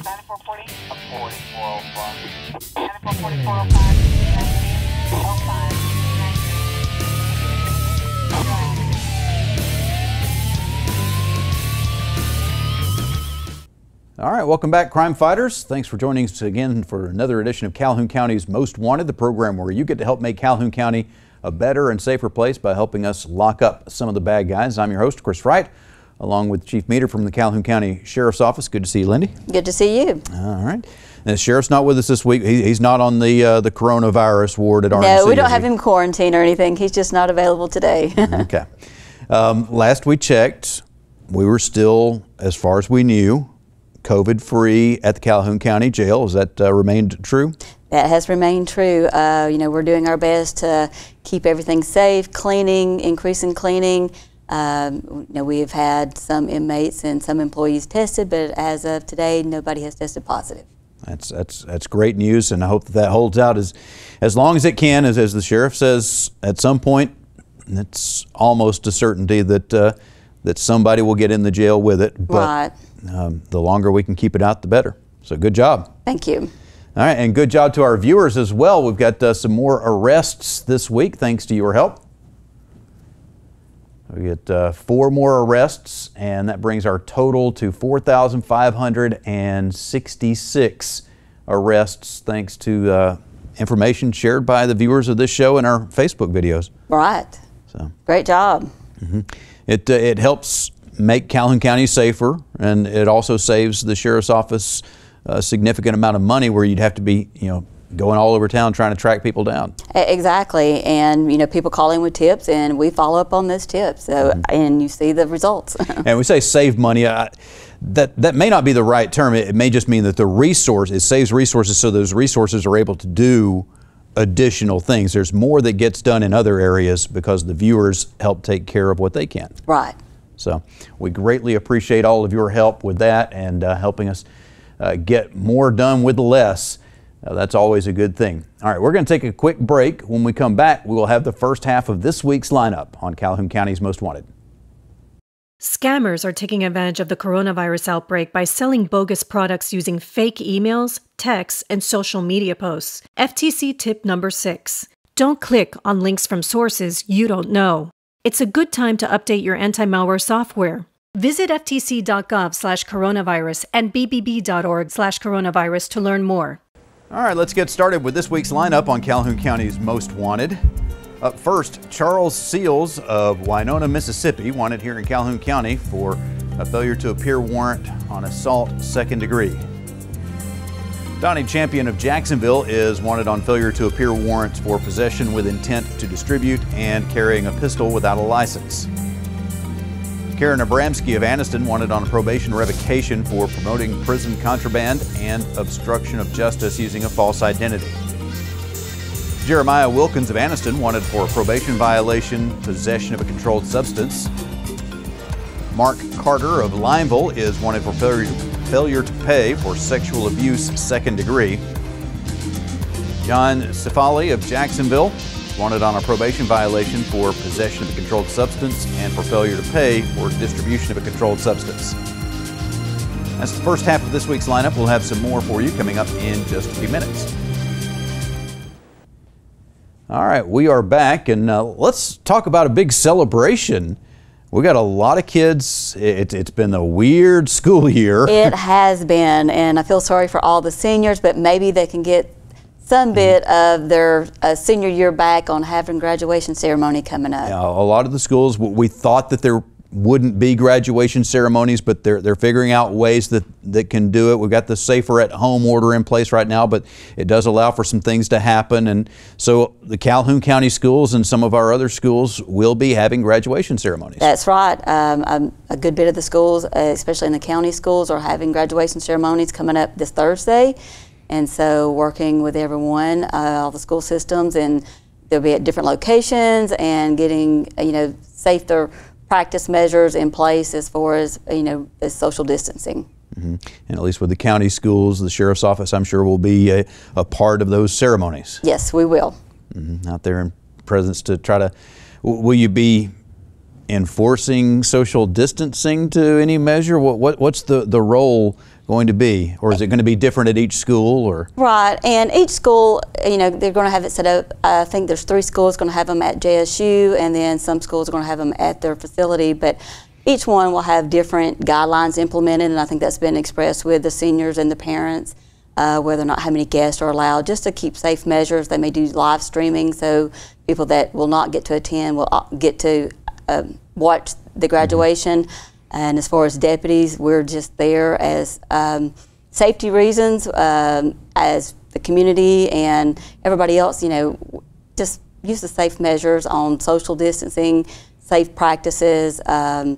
9440. 4405. 944405. 1905. All right, welcome back, crime fighters. Thanks for joining us again for another edition of Calhoun County's Most Wanted, the program where you get to help make Calhoun County a better and safer place by helping us lock up some of the bad guys. I'm your host, Chris Wright, along with Chief Meter from the Calhoun County Sheriff's Office. Good to see you, Lindy. Good to see you. All right. And the sheriff's not with us this week. He's not on the coronavirus ward at RMC. No, we don't have him quarantined or anything. He's just not available today. Okay. Last we checked, we were still, as far as we knew, COVID-free at the Calhoun County Jail. Has that remained true? That has remained true. You know, we're doing our best to keep everything safe, cleaning, increasing cleaning. You know, we have had some inmates and some employees tested, but as of today, nobody has tested positive. That's great news, and I hope that holds out as long as it can. As the sheriff says, at some point, it's almost a certainty that somebody will get in the jail with it. But right. The longer we can keep it out, the better. So good job. Thank you. All right, and good job to our viewers as well. We've got some more arrests this week, thanks to your help. We get 4 more arrests, and that brings our total to 4,566 arrests, thanks to information shared by the viewers of this show and our Facebook videos. Right. So great job. Mm-hmm. It helps make Calhoun County safer, and it also saves the sheriff's office a significant amount of money where you'd have to be, going all over town trying to track people down. Exactly, and people call in with tips, and we follow up on those tips. So, and you see the results. And we say save money. That may not be the right term. It may just mean that it saves resources, so those resources are able to do additional things. There's more that gets done in other areas because the viewers help take care of what they can. Right. So we greatly appreciate all of your help with that and helping us get more done with less. That's always a good thing. All right, we're going to take a quick break. When we come back, we will have the first half of this week's lineup on Calhoun County's Most Wanted. Scammers are taking advantage of the coronavirus outbreak by selling bogus products using fake emails, texts, and social media posts. FTC tip number 6. Don't click on links from sources you don't know. It's a good time to update your anti-malware software. Visit ftc.gov/coronavirus and bbb.org/coronavirus to learn more. All right, let's get started with this week's lineup on Calhoun County's Most Wanted. Up first, Charles Seals of Winona, Mississippi, wanted here in Calhoun County for a failure to appear warrant on assault 2nd degree. Donnie Champion of Jacksonville is wanted on failure to appear warrants for possession with intent to distribute and carrying a pistol without a license. Karen Abramski of Anniston wanted on a probation revocation for promoting prison contraband and obstruction of justice using a false identity. Jeremiah Wilkins of Anniston wanted for a probation violation, possession of a controlled substance. Mark Carter of Lineville is wanted for failure to pay for sexual abuse 2nd degree. John Cefali of Jacksonville wanted on a probation violation for possession of a controlled substance and for failure to pay for distribution of a controlled substance. That's the first half of this week's lineup. We'll have some more for you coming up in just a few minutes. All right, we are back, and let's talk about a big celebration. We got a lot of kids. It's been a weird school year. It has been, and I feel sorry for all the seniors, but maybe they can get some bit of their senior year back on having graduation ceremony coming up. Yeah, a lot of the schools, we thought that there wouldn't be graduation ceremonies, but they're figuring out ways that can do it. We've got the safer at home order in place right now, but it does allow for some things to happen. And so the Calhoun County schools and some of our other schools will be having graduation ceremonies. That's right. A good bit of the schools, especially in the county schools, are having graduation ceremonies coming up this Thursday. And so working with everyone, all the school systems, and they'll be at different locations and getting, safer practice measures in place as far as, the social distancing. Mm-hmm. And at least with the county schools, the sheriff's office, I'm sure, will be a part of those ceremonies. Yes, we will. Mm-hmm. Out there in presence to try to, will you be enforcing social distancing to any measure? What's the role going to be, or is it going to be different at each school? Or right, and each school, you know, they're going to have it set up. I think there's 3 schools going to have them at JSU, and then some schools are going to have them at their facility. But each one will have different guidelines implemented, and I think that's been expressed with the seniors and the parents, whether or not how many guests are allowed, just to keep safe measures. They may do live streaming, so people that will not get to attend will get to watch the graduation. And as far as deputies, we're just there as safety reasons, as the community and everybody else, you know, just use the safe measures on social distancing, safe practices, hand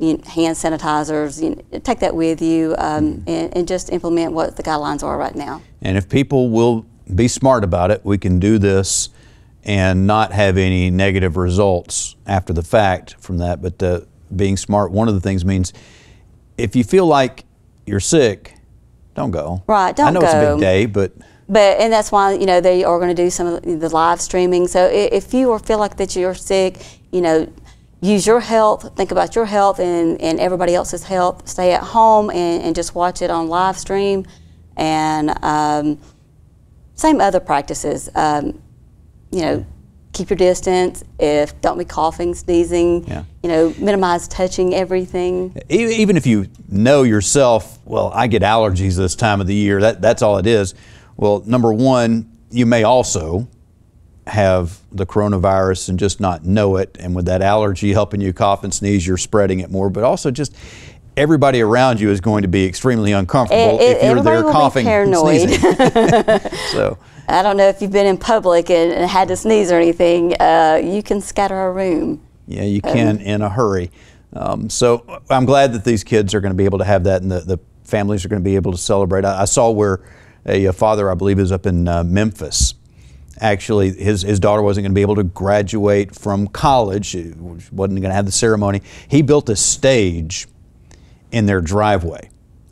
sanitizers. You know, take that with you and just implement what the guidelines are right now. And if people will be smart about it, we can do this and not have any negative results after the fact from that. But being smart, one of the things means if you feel like you're sick, don't go. Right, don't go. I know it's a big day, but and that's why, you know, they are going to do some of the live streaming. So if you feel like that you're sick, you know, use your health, think about your health and everybody else's health. Stay at home and just watch it on live stream. And same other practices. You know, keep your distance. Don't be coughing, sneezing. Yeah. You know, minimize touching everything. Even if you know yourself, well, I get allergies this time of the year. That's all it is. Well, number one, you may also have the coronavirus and just not know it. And with that allergy helping you cough and sneeze, you're spreading it more. But also just everybody around you is going to be extremely uncomfortable if you're there coughing and sneezing. So I don't know if you've been in public and had to sneeze or anything. You can scatter a room. Yeah, you can in a hurry. So I'm glad that these kids are going to be able to have that, and the families are going to be able to celebrate. I saw where a father, I believe, is up in Memphis. Actually, his daughter wasn't going to be able to graduate from college. Wasn't going to have the ceremony. He built a stage in their driveway,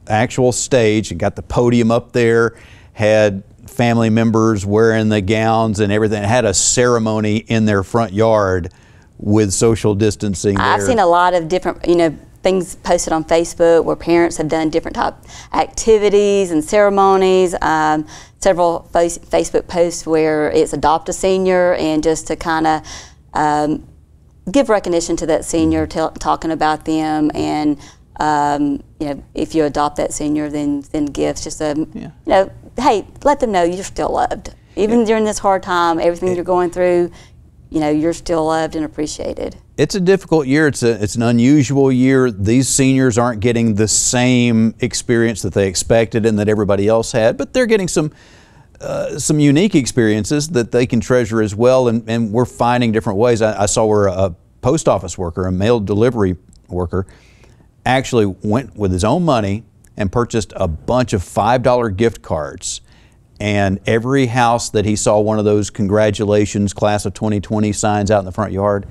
actual stage, and got the podium up there, had family members wearing the gowns and everything. It had a ceremony in their front yard with social distancing. I've seen a lot of different, you know, things posted on Facebook where parents have done different type activities and ceremonies. Several Facebook posts where it's adopt a senior, and just to kind of give recognition to that senior, talking about them, and you know, if you adopt that senior, then gifts. Just you know, hey, let them know you're still loved, even during this hard time. Everything you're going through, you know, you're still loved and appreciated. It's a difficult year. It's an unusual year. These seniors aren't getting the same experience that they expected and that everybody else had, but they're getting some unique experiences that they can treasure as well. And we're finding different ways. I saw where a post office worker, a mail delivery worker, actually went with his own money and purchased a bunch of $5 gift cards. And every house that he saw one of those congratulations class of 2020 signs out in the front yard,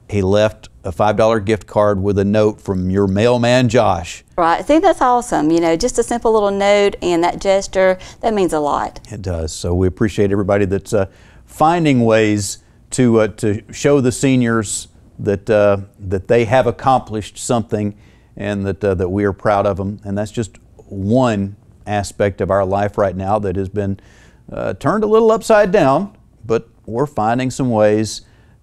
he left a $5 gift card with a note from your mailman, Josh. Right. I think that's awesome. You know, just a simple little note and that gesture, that means a lot. It does. So we appreciate everybody that's finding ways to show the seniors that they have accomplished something, and that we are proud of them. And that's just one aspect of our life right now that has been turned a little upside down, but we're finding some ways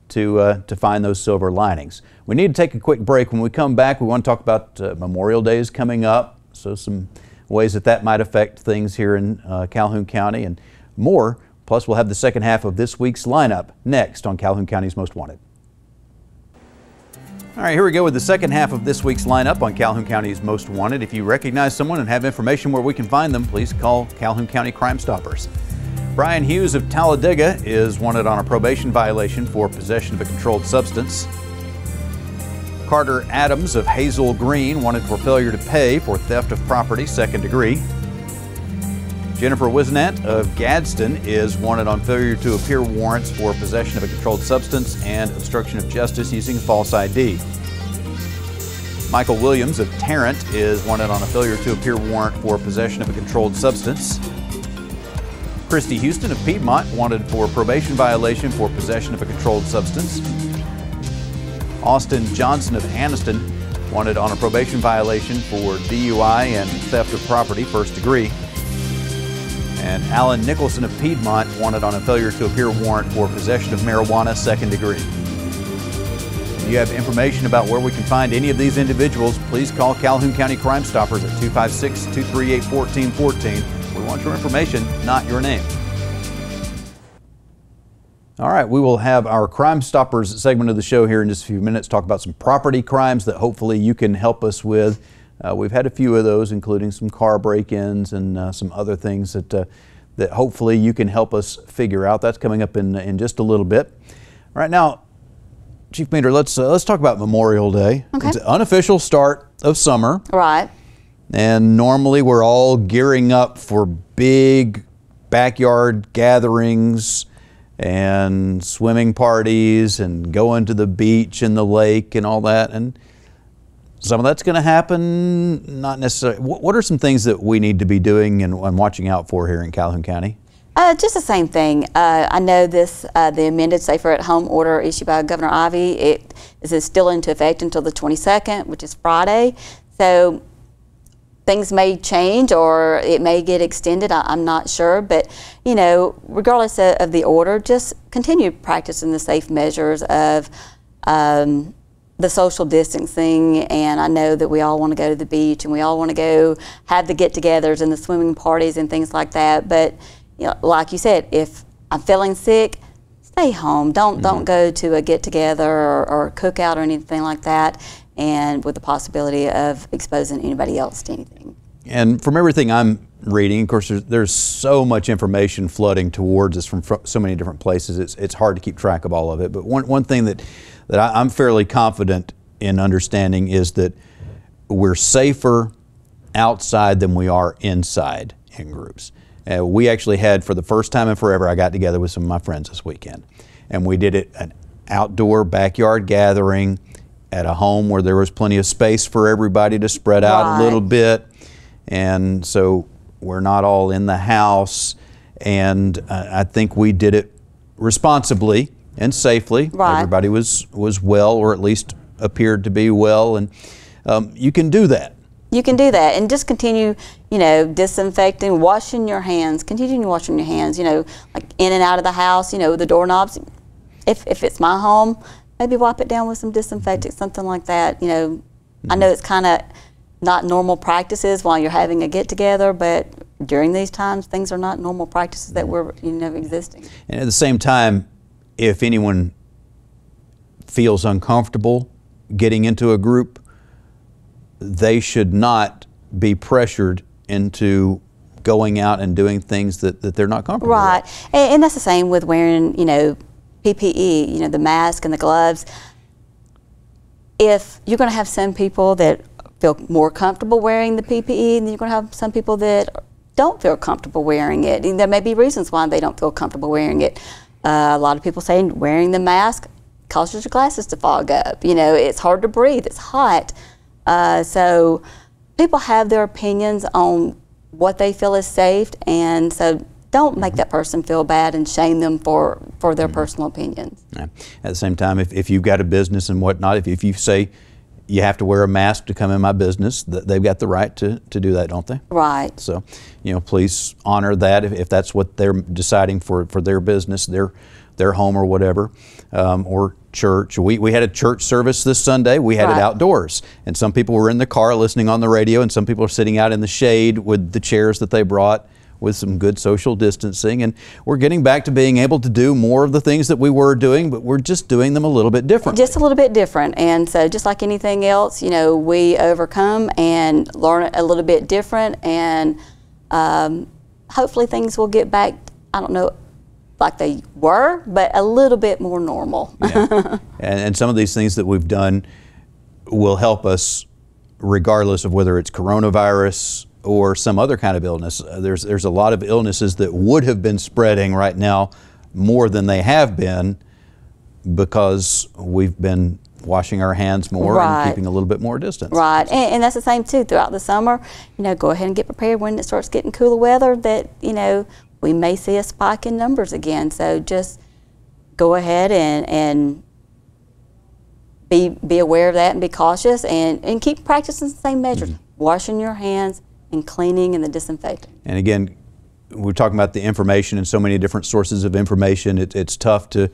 to find those silver linings. We need to take a quick break. When we come back, we want to talk about Memorial Day is coming up, so some ways that might affect things here in Calhoun County and more. Plus, we'll have the second half of this week's lineup next on Calhoun County's Most Wanted. All right, here we go with the second half of this week's lineup on Calhoun County's Most Wanted. If you recognize someone and have information where we can find them, please call Calhoun County Crime Stoppers. Brian Hughes of Talladega is wanted on a probation violation for possession of a controlled substance. Carter Adams of Hazel Green wanted for failure to pay for theft of property, second degree. Jennifer Wisnant of Gadsden is wanted on failure to appear warrants for possession of a controlled substance and obstruction of justice using false ID. Michael Williams of Tarrant is wanted on a failure to appear warrant for possession of a controlled substance. Christy Houston of Piedmont wanted for probation violation for possession of a controlled substance. Austin Johnson of Anniston, wanted on a probation violation for DUI and theft of property, first degree. And Alan Nicholson of Piedmont, wanted on a failure to appear warrant for possession of marijuana, second degree. If you have information about where we can find any of these individuals, please call Calhoun County Crime Stoppers at 256-238-1414. We want your information, not your name. All right, we will have our Crime Stoppers segment of the show here in just a few minutes, talk about some property crimes that hopefully you can help us with. We've had a few of those, including some car break-ins and some other things that hopefully you can help us figure out. That's coming up in just a little bit. Right now, Chief Meter, let's talk about Memorial Day. Okay. It's an unofficial start of summer. Right. And normally we're all gearing up for big backyard gatherings and swimming parties and going to the beach and the lake and all that. And some of that's going to happen, not necessarily. What are some things that we need to be doing and watching out for here in Calhoun County? Just the same thing. I know this, the amended Safer at Home order issued by Governor Ivey, it is still into effect until the 22nd, which is Friday. So things may change or it may get extended. I'm not sure. But, you know, regardless of the order, just continue practicing the safe measures of the social distancing. And I know that we all want to go to the beach and we all want to go have the get-togethers and the swimming parties and things like that. But you know, like you said, if I'm feeling sick, stay home. Don't go to a get-together or cookout or anything like that, and with the possibility of exposing anybody else to anything. And from everything I'm reading, of course, there's so much information flooding towards us from so many different places. It's hard to keep track of all of it. But one thing that I'm fairly confident in understanding is that we're safer outside than we are inside in groups. We actually had, for the first time in forever, I got together with some of my friends this weekend. And we did an outdoor backyard gathering at a home where there was plenty of space for everybody to spread out a little bit. And so we're not all in the house. And I think we did it responsibly and safely. Everybody was well, or at least appeared to be well. And you can do that. You can do that, and just continue, you know, disinfecting, washing your hands, continuing washing your hands, you know, like in and out of the house, you know, the doorknobs. If it's my home, maybe wipe it down with some disinfectant, something like that. You know, I know it's kind of not normal practices while you're having a get-together, but during these times, things are not normal practices that were, you know, existing. And at the same time, if anyone feels uncomfortable getting into a group, they should not be pressured into going out and doing things that they're not comfortable with. And that's the same with wearing, you know, PPE, you know, the mask and the gloves. If you're going to have some people that feel more comfortable wearing the PPE, and then you're going to have some people that don't feel comfortable wearing it. And there may be reasons why they don't feel comfortable wearing it. A lot of people say wearing the mask causes your glasses to fog up. You know, it's hard to breathe, it's hot. So people have their opinions on what they feel is safe, and so don't make that person feel bad and shame them for their personal opinions. Yeah. At the same time, if you've got a business and whatnot, if you say you have to wear a mask to come in my business, they've got the right to do that, don't they? Right. So, you know, please honor that if that's what they're deciding for their business, their home or whatever, or church. We had a church service this Sunday. We had it outdoors, and some people were in the car listening on the radio, and some people are sitting out in the shade with the chairs that they brought with some good social distancing. And we're getting back to being able to do more of the things that we were doing, but we're just doing them a little bit different. Just a little bit different. And so just like anything else, you know, we overcome and learn a little bit different, and hopefully things will get back, I don't know, like they were, but a little bit more normal. Yeah. And some of these things that we've done will help us regardless of whether it's coronavirus or some other kind of illness. There's a lot of illnesses that would have been spreading right now more than they have been because we've been washing our hands more and keeping a little bit more distance. Right, and that's the same too throughout the summer. You know, go ahead and get prepared when it starts getting cooler weather that, you know, we may see a spike in numbers again. So just go ahead and be aware of that and be cautious and keep practicing the same measures. Washing your hands and cleaning and the disinfecting. And again, we're talking about the information and so many different sources of information. It's tough to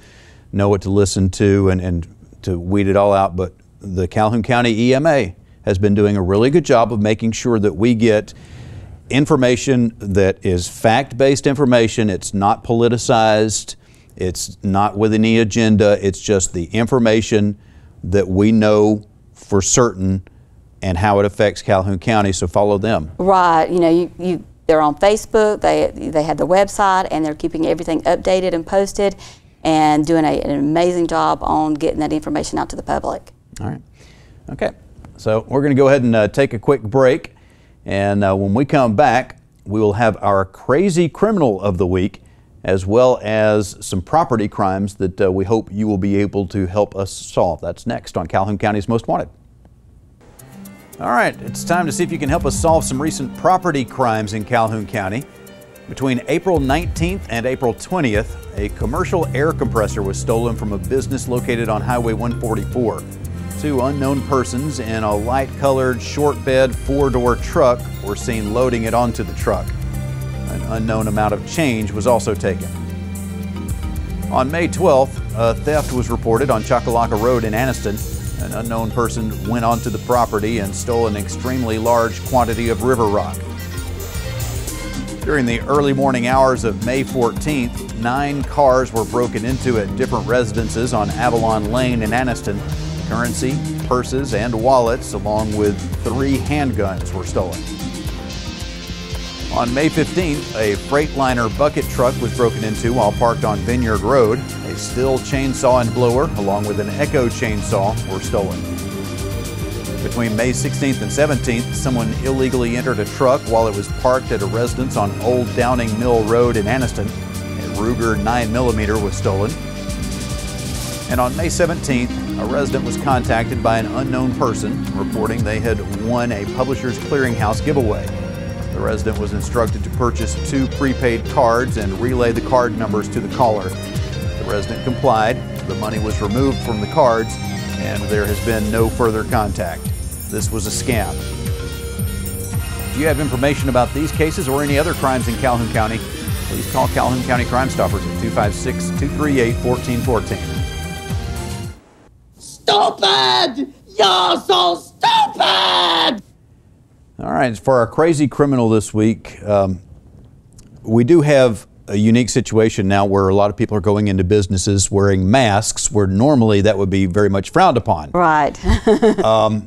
know what to listen to and to weed it all out, but the Calhoun County EMA has been doing a really good job of making sure that we get information that is fact-based information. It's not politicized. It's not with any agenda. It's just the information that we know for certain and how it affects Calhoun County, so follow them. Right, you know, they're on Facebook, they have the website, and they're keeping everything updated and posted and doing an amazing job on getting that information out to the public. All right, okay, so we're going to go ahead and take a quick break, and when we come back, we will have our crazy criminal of the week, as well as some property crimes that we hope you will be able to help us solve. That's next on Calhoun County's Most Wanted. All right, it's time to see if you can help us solve some recent property crimes in Calhoun County. Between April 19th and April 20th, a commercial air compressor was stolen from a business located on Highway 144. Two unknown persons in a light-colored, short-bed, four-door truck were seen loading it onto the truck. An unknown amount of change was also taken. On May 12th, a theft was reported on Chocolaca Road in Anniston. An unknown person went onto the property and stole an extremely large quantity of river rock. During the early morning hours of May 14th, 9 cars were broken into at different residences on Avalon Lane in Anniston. Currency, purses, and wallets, along with 3 handguns were stolen. On May 15th, a Freightliner bucket truck was broken into while parked on Vineyard Road. A Stihl chainsaw and blower, along with an Echo chainsaw, were stolen. Between May 16th and 17th, someone illegally entered a truck while it was parked at a residence on Old Downing Mill Road in Anniston. A Ruger 9mm was stolen. And on May 17th, a resident was contacted by an unknown person reporting they had won a Publishers Clearinghouse giveaway. The resident was instructed to purchase 2 prepaid cards and relay the card numbers to the caller. The resident complied. The money was removed from the cards, and there has been no further contact. This was a scam. Do you have information about these cases or any other crimes in Calhoun County? Please call Calhoun County Crime Stoppers at 256-238-1414. Stupid! You're so stupid! All right, for our crazy criminal this week, we do have a unique situation now where a lot of people are going into businesses wearing masks, where normally that would be very much frowned upon. Right.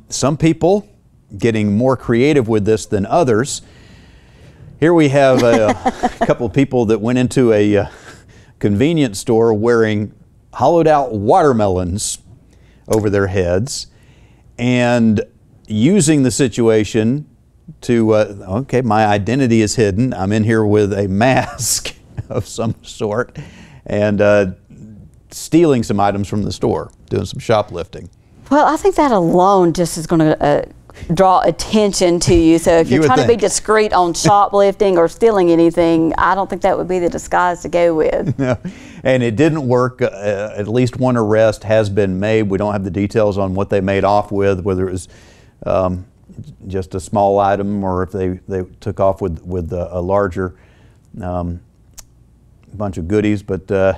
Some people getting more creative with this than others. Here we have a couple of people that went into a convenience store wearing hollowed out watermelons over their heads and using the situation to, okay, my identity is hidden. I'm in here with a mask of some sort and stealing some items from the store, doing some shoplifting. Well, I think that alone just is going to draw attention to you. So if you're trying to be discreet on shoplifting or stealing anything, I don't think that would be the disguise to go with. No, and it didn't work. At least one arrest has been made. We don't have the details on what they made off with, whether it was just a small item or if they took off with a larger bunch of goodies. But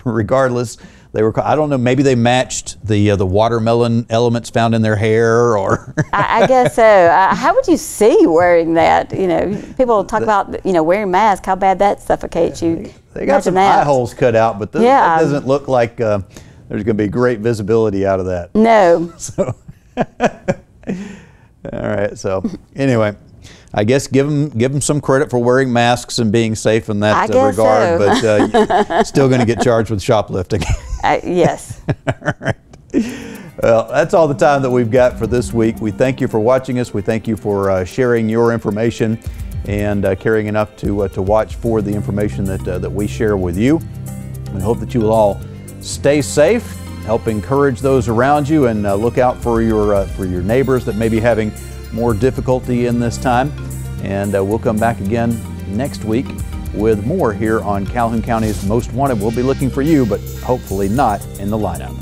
regardless, they were, I don't know, maybe they matched the watermelon elements found in their hair, or I guess so. How would you see wearing that? You know, people talk about, you know, wearing masks, how bad that suffocates you. They got some eye holes cut out, but that doesn't look like there's going to be great visibility out of that. No. So, all right. So anyway, I guess give them some credit for wearing masks and being safe in that regard, but you're still going to get charged with shoplifting. Yes. All right. Well, that's all the time that we've got for this week. We thank you for watching us. We thank you for sharing your information and caring enough to watch for the information that we share with you. We hope that you will all stay safe, help encourage those around you, and look out for your neighbors that may be having more difficulty in this time. And we'll come back again next week with more here on Calhoun County's Most Wanted. We'll be looking for you, but hopefully not in the lineup.